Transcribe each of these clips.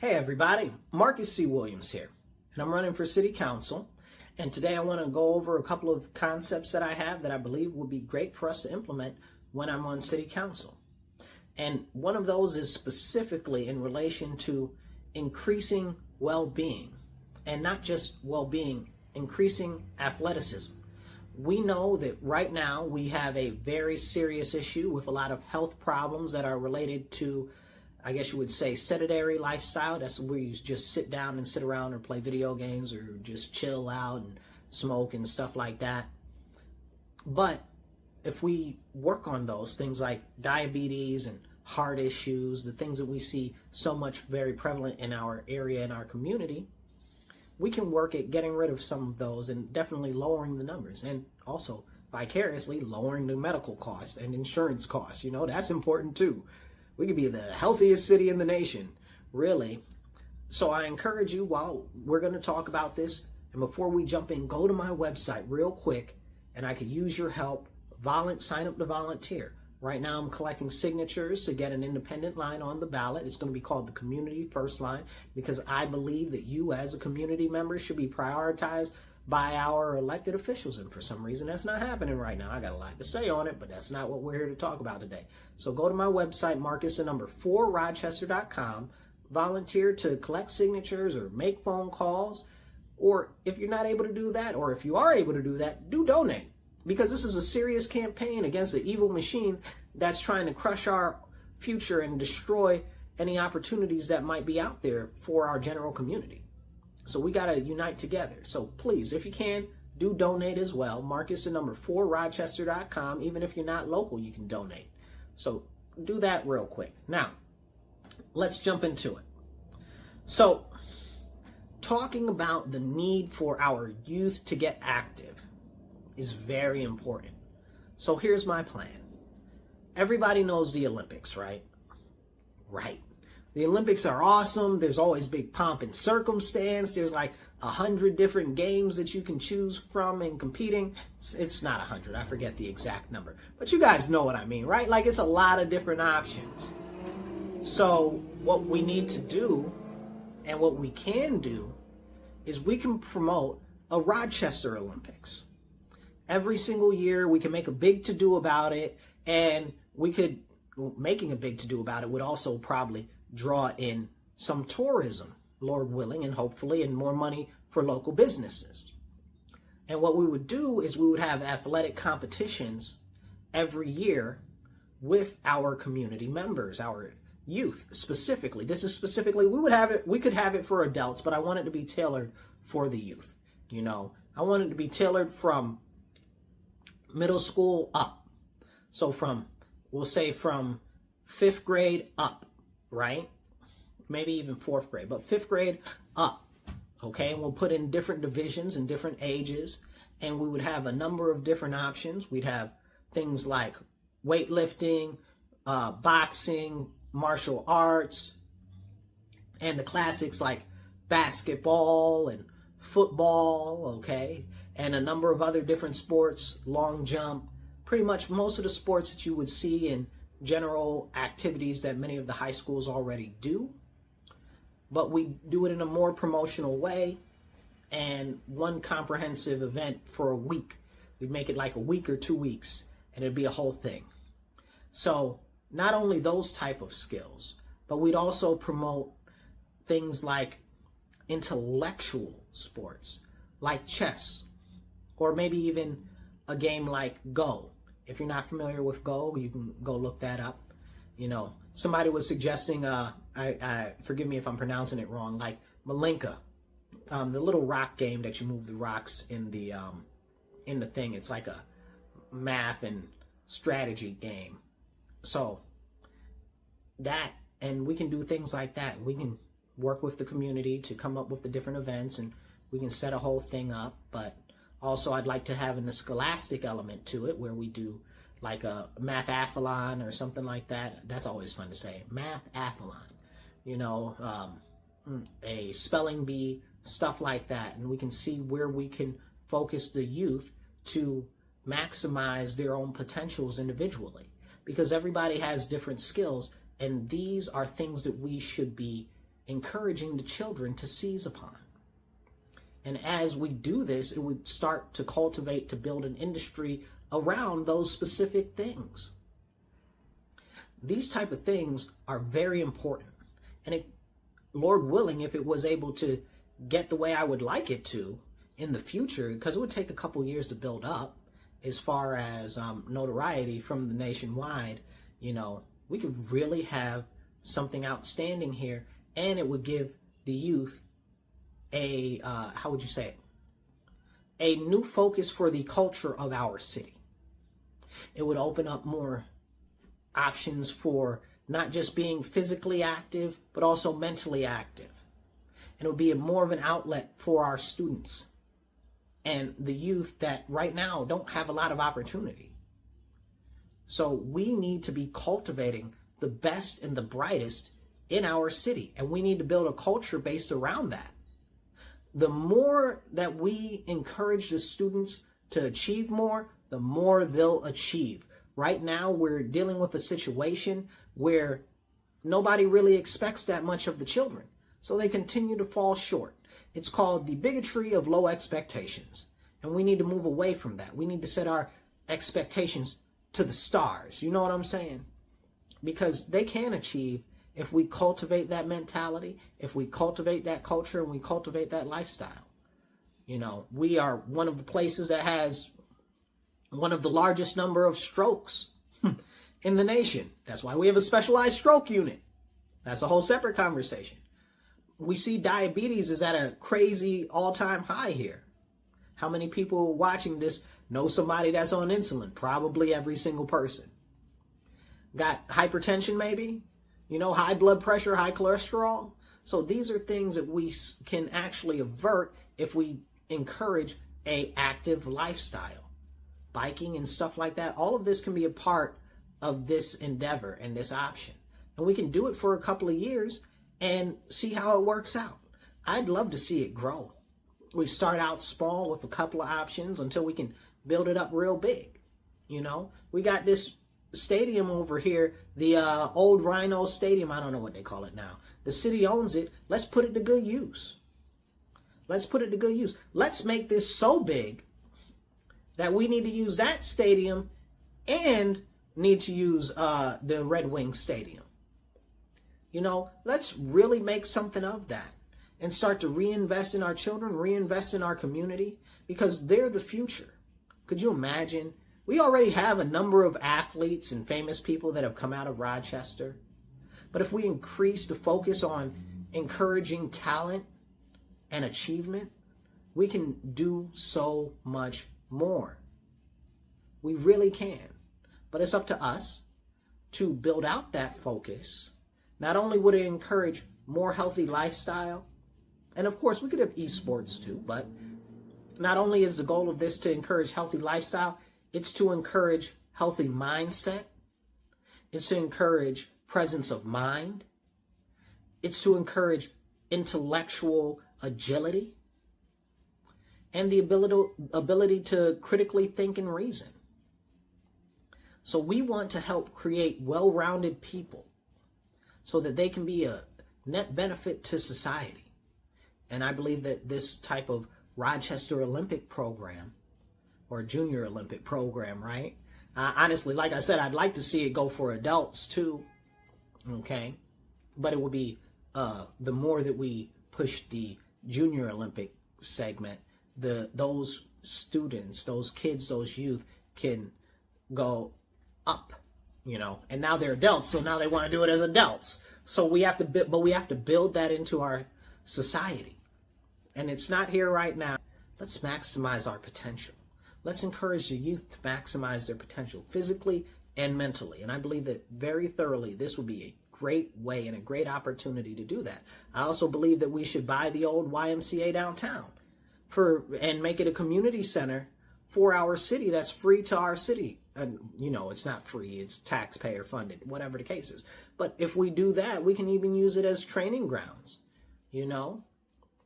Hey everybody, Marcus C. Williams here, and I'm running for City Council. And today I want to go over a couple of concepts that I have that I believe would be great for us to implement when I'm on City Council. And one of those is specifically in relation to increasing well-being, and not just well-being, increasing athleticism. We know that right now we have a very serious issue with a lot of health problems that are related to, I guess you would say, sedentary lifestyle. That's where you just sit down and sit around or play video games or just chill out and smoke and stuff like that. But if we work on those things like diabetes and heart issues, the things that we see so much very prevalent in our area, in our community, we can work at getting rid of some of those and definitely lowering the numbers, and also vicariously lowering the medical costs and insurance costs. You know, that's important too. We could be the healthiest city in the nation, really. So I encourage you, while we're going to talk about this, and before we jump in, go to my website real quick, and I could use your help. Sign up to volunteer. Right now I'm collecting signatures to get an independent line on the ballot. It's going to be called the Community First Line, because I believe that you as a community member should be prioritized by our elected officials, and for some reason that's not happening right now. I got a lot to say on it, but that's not what we're here to talk about today. So go to my website, marcus4rochester.com, volunteer to collect signatures or make phone calls, or if you're not able to do that, or if you are able to do that, do donate, because this is a serious campaign against the evil machine that's trying to crush our future and destroy any opportunities that might be out there for our general community. So we got to unite together. So please, if you can, do donate as well. Marcus4rochester.com. Even if you're not local, you can donate. So do that real quick. Now, let's jump into it. So, talking about the need for our youth to get active is very important. So here's my plan. Everybody knows the Olympics, right? Right. The Olympics are awesome. There's always big pomp and circumstance. There's like 100 different games that you can choose from in competing. It's not 100. I forget the exact number. But you guys know what I mean, right? Like, it's a lot of different options. So what we need to do, and what we can do, is we can promote a Rochester Olympics. Every single year we can make a big to-do about it, and making a big to-do about it would also probably draw in some tourism, Lord willing, and hopefully, and more money for local businesses. And what we would do is we would have athletic competitions every year with our community members, our youth specifically. This is specifically, we could have it for adults, but I want it to be tailored for the youth. You know, I want it to be tailored from middle school up. So we'll say from 5th grade up, right? Maybe even 4th grade, but 5th grade up, okay? And we'll put in different divisions and different ages, and we would have a number of different options. We'd have things like weightlifting, boxing, martial arts, and the classics like basketball and football, okay? And a number of other different sports, long jump, pretty much most of the sports that you would see in general activities that many of the high schools already do. But we do it in a more promotional way, and one comprehensive event for a week. We'd make it like a week or 2 weeks, and it'd be a whole thing. So not only those type of skills, but we'd also promote things like intellectual sports, like chess, or maybe even a game like Go. If you're not familiar with Go, you can go look that up. You know, somebody was suggesting, forgive me if I'm pronouncing it wrong, like Malinka, the little rock game that you move the rocks in the thing. It's like a math and strategy game. So that, and we can do things like that. We can work with the community to come up with the different events, and we can set a whole thing up. But also, I'd like to have a scholastic element to it, where we do like a mathathlon or something like that. That's always fun to say, mathathlon. You know, a spelling bee, stuff like that. And we can see where we can focus the youth to maximize their own potentials individually, because everybody has different skills, and these are things that we should be encouraging the children to seize upon. And as we do this, it would start to cultivate, to build an industry around those specific things. These type of things are very important. And Lord willing, if it was able to get the way I would like it to in the future, because it would take a couple years to build up as far as notoriety from the nationwide, we could really have something outstanding here, and it would give the youth a, how would you say it? A new focus for the culture of our city. It would open up more options for not just being physically active, but also mentally active. And it would be more of an outlet for our students and the youth that right now don't have a lot of opportunity. So we need to be cultivating the best and the brightest in our city, and we need to build a culture based around that. The more that we encourage the students to achieve more, the more they'll achieve. Right now, we're dealing with a situation where nobody really expects that much of the children, so they continue to fall short. It's called the bigotry of low expectations, and we need to move away from that. We need to set our expectations to the stars. You know what I'm saying? Because they can achieve if we cultivate that mentality, if we cultivate that culture, and we cultivate that lifestyle. We are one of the places that has one of the largest number of strokes in the nation. That's why we have a specialized stroke unit. That's a whole separate conversation. We see diabetes is at a crazy all-time high here. How many people watching this know somebody that's on insulin? Probably every single person. Got hypertension maybe? High blood pressure, high cholesterol. So these are things that we can actually avert if we encourage an active lifestyle. Biking and stuff like that. All of this can be a part of this endeavor and this option. And we can do it for a couple of years and see how it works out. I'd love to see it grow. We start out small with a couple of options until we can build it up real big. We got this stadium over here, the old Rhino Stadium. I don't know what they call it now. The city owns it. Let's put it to good use. Let's make this so big that we need to use that stadium and need to use the Red Wings Stadium. Let's really make something of that and start to reinvest in our children, reinvest in our community, because they're the future. Could you imagine? We already have a number of athletes and famous people that have come out of Rochester. But if we increase the focus on encouraging talent and achievement, we can do so much more. We really can. But it's up to us to build out that focus. Not only would it encourage more healthy lifestyle, and of course we could have esports too, but not only is the goal of this to encourage healthy lifestyle, it's to encourage healthy mindset. It's to encourage presence of mind. It's to encourage intellectual agility and the ability to critically think and reason. So we want to help create well-rounded people so that they can be a net benefit to society. And I believe that this type of Rochester Olympic program, or Junior Olympic program, right? Honestly, like I said, I'd like to see it go for adults too, okay? But it would be, the more that we push the Junior Olympic segment, those students, those kids, those youth can go up, and now they're adults, so now they want to do it as adults. So we have to build that into our society. And it's not here right now. Let's maximize our potential. Let's encourage the youth to maximize their potential physically and mentally. And I believe that very thoroughly this will be a great way and a great opportunity to do that. I also believe that we should buy the old YMCA downtown and make it a community center for our city that's free to our city. And, it's not free, it's taxpayer funded, whatever the case is. But if we do that, we can even use it as training grounds.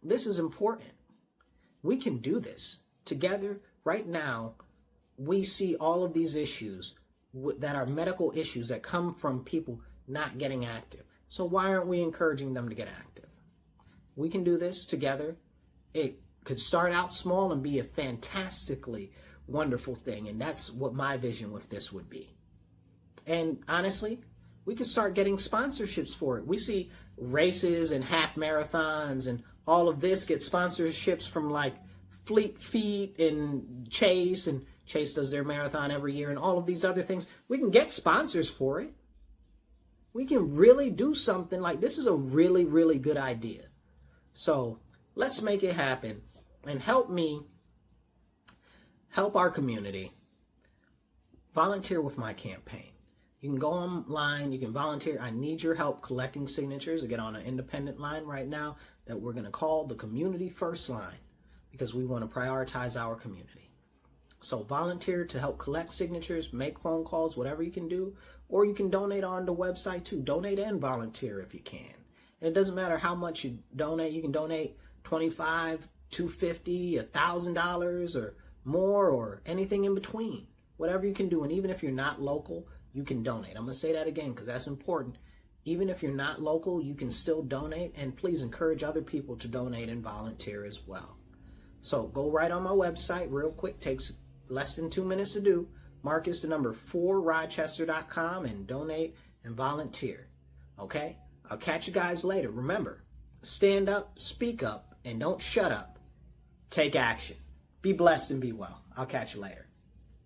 This is important. We can do this together. Right now, we see all of these issues that are medical issues that come from people not getting active. So why aren't we encouraging them to get active? We can do this together. It could start out small and be a fantastically wonderful thing. And that's what my vision with this would be. And honestly, we could start getting sponsorships for it. We see races and half marathons and all of this get sponsorships from like Fleet Feet and Chase does their marathon every year and all of these other things. We can get sponsors for it. We can really do something like this. Is a really, really good idea. So let's make it happen and help me help our community. Volunteer with my campaign. You can go online, you can volunteer. I need your help collecting signatures to get on an independent line right now that we're going to call the Community First Line because we want to prioritize our community. So volunteer to help collect signatures, make phone calls, whatever you can do, or you can donate on the website too. Donate and volunteer if you can. And it doesn't matter how much you donate. You can donate $25, $250, $1,000 or more or anything in between. Whatever you can do. And even if you're not local, you can donate. I'm going to say that again because that's important. Even if you're not local, you can still donate. And please encourage other people to donate and volunteer as well. So go right on my website real quick. Takes less than 2 minutes to do. Marcus the number 4rochester.com and donate and volunteer. Okay? I'll catch you guys later. Remember, stand up, speak up, and don't shut up. Take action. Be blessed and be well. I'll catch you later.